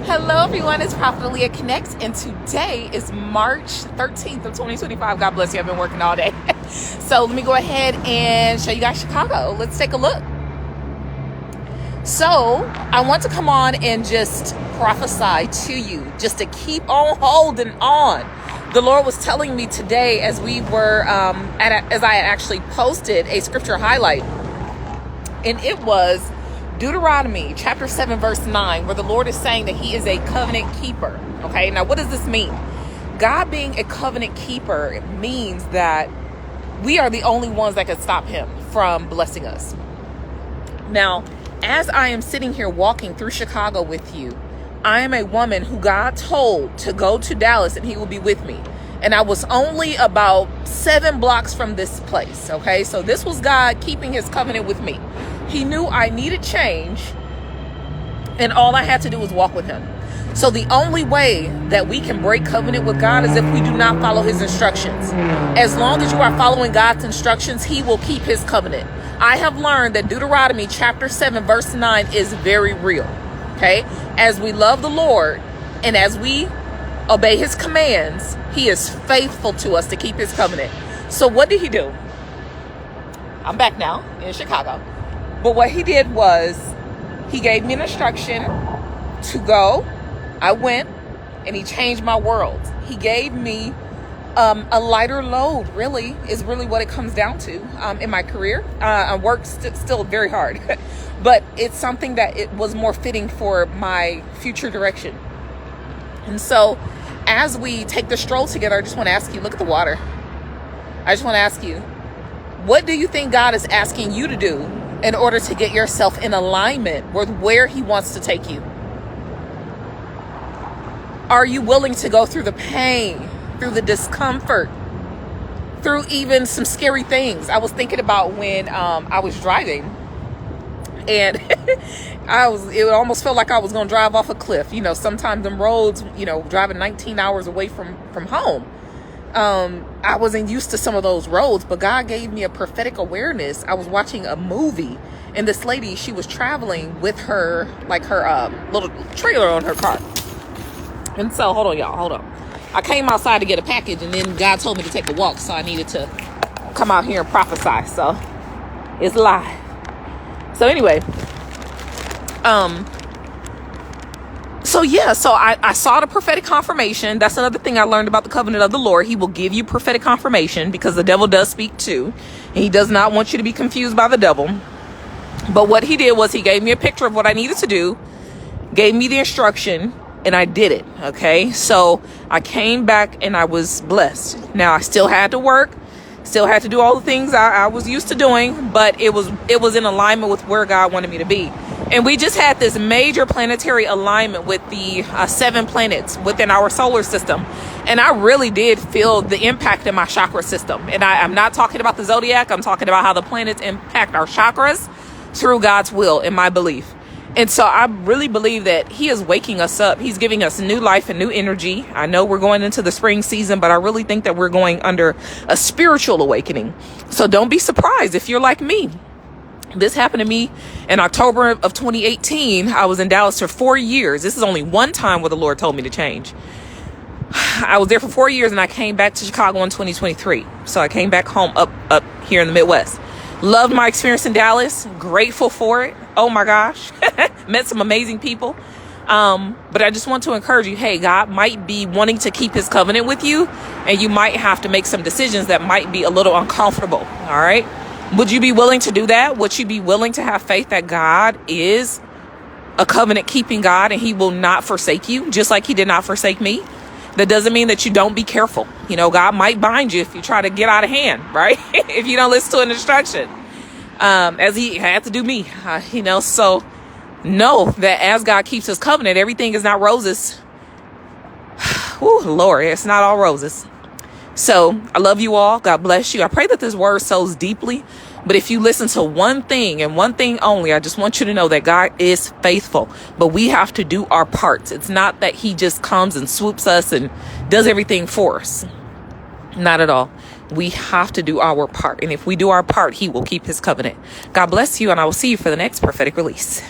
Hello everyone, it's Prophet Leah Connects, and today is March 13th of 2025. God bless you, I've been working all day. So let me go ahead and show you guys Chicago. Let's take a look. So I want to come on and just prophesy to you, just to keep on holding on. The Lord was telling me today as we were, as I had actually posted a scripture highlight, and it was Deuteronomy chapter 7 verse 9, where the Lord is saying that he is a covenant keeper. Okay, now what does this mean? God being a covenant keeper means that we are the only ones that can stop him from blessing us. Now, as I am sitting here walking through Chicago with you, I am a woman who God told to go to Dallas and he will be with me. And I was only about 7 blocks from this place. Okay, so this was God keeping his covenant with me. He knew I needed change, and all I had to do was walk with him. So the only way that we can break covenant with God is if we do not follow his instructions. As long as you are following God's instructions, he will keep his covenant. I have learned that Deuteronomy chapter 7 verse 9 is very real. Okay, as we love the Lord and as we obey his commands, he is faithful to us to keep his covenant. So what did he do? I'm back now in Chicago. But what he did was he gave me an instruction to go. I went and he changed my world. He gave me a lighter load, really, is really what it comes down to in my career. I work still very hard, but it's something that it was more fitting for my future direction. And so as we take the stroll together, I just want to ask you, look at the water. I just want to ask you, what do you think God is asking you to do in order to get yourself in alignment with where he wants to take you? Are you willing to go through the pain, through the discomfort, through even some scary things? I was thinking about when I was driving, and it almost felt like I was going to drive off a cliff. You know, sometimes them roads, you know, driving 19 hours away from home. I wasn't used to some of those roads, but God gave me a prophetic awareness. I was watching a movie, and this lady, she was traveling with her, like her little trailer on her car. And so, hold on, y'all, hold on. I came outside to get a package, and then God told me to take a walk, so I needed to come out here and prophesy. So it's live. So anyway, so I saw the prophetic confirmation. That's another thing I learned about the covenant of the Lord. He will give you prophetic confirmation because the devil does speak too. And he does not want you to be confused by the devil. But what he did was he gave me a picture of what I needed to do, gave me the instruction, and I did it. Okay. So I came back and I was blessed. Now I still had to work, still had to do all the things I was used to doing, but it was in alignment with where God wanted me to be. And we just had this major planetary alignment with the 7 planets within our solar system. And I really did feel the impact in my chakra system. And I'm not talking about the zodiac. I'm talking about how the planets impact our chakras through God's will, in my belief. And so I really believe that he is waking us up. He's giving us new life and new energy. I know we're going into the spring season, but I really think that we're going under a spiritual awakening. So don't be surprised if you're like me. This happened to me in October of 2018. I was in Dallas for 4 years. This is only one time where the Lord told me to change. I was there for 4 years, and I came back to Chicago in 2023. So I came back home up here in the Midwest. Loved my experience in Dallas. Grateful for it. Oh my gosh. Met some amazing people. But I just want to encourage you, hey, God might be wanting to keep his covenant with you, and you might have to make some decisions that might be a little uncomfortable. All right. Would you be willing to do that? Would you be willing to have faith that God is a covenant keeping God and he will not forsake you, just like he did not forsake me? That doesn't mean that you don't be careful. You know, God might bind you if you try to get out of hand, right? If you don't listen to an instruction, as he had to do me, so know that as God keeps his covenant, everything is not roses. Whew, Lord, it's not all roses. So I love you all. God bless you. I pray that this word sows deeply. But if you listen to one thing and one thing only, I just want you to know that God is faithful. But we have to do our parts. It's not that he just comes and swoops us and does everything for us. Not at all. We have to do our part. And if we do our part, he will keep his covenant. God bless you. And I will see you for the next prophetic release.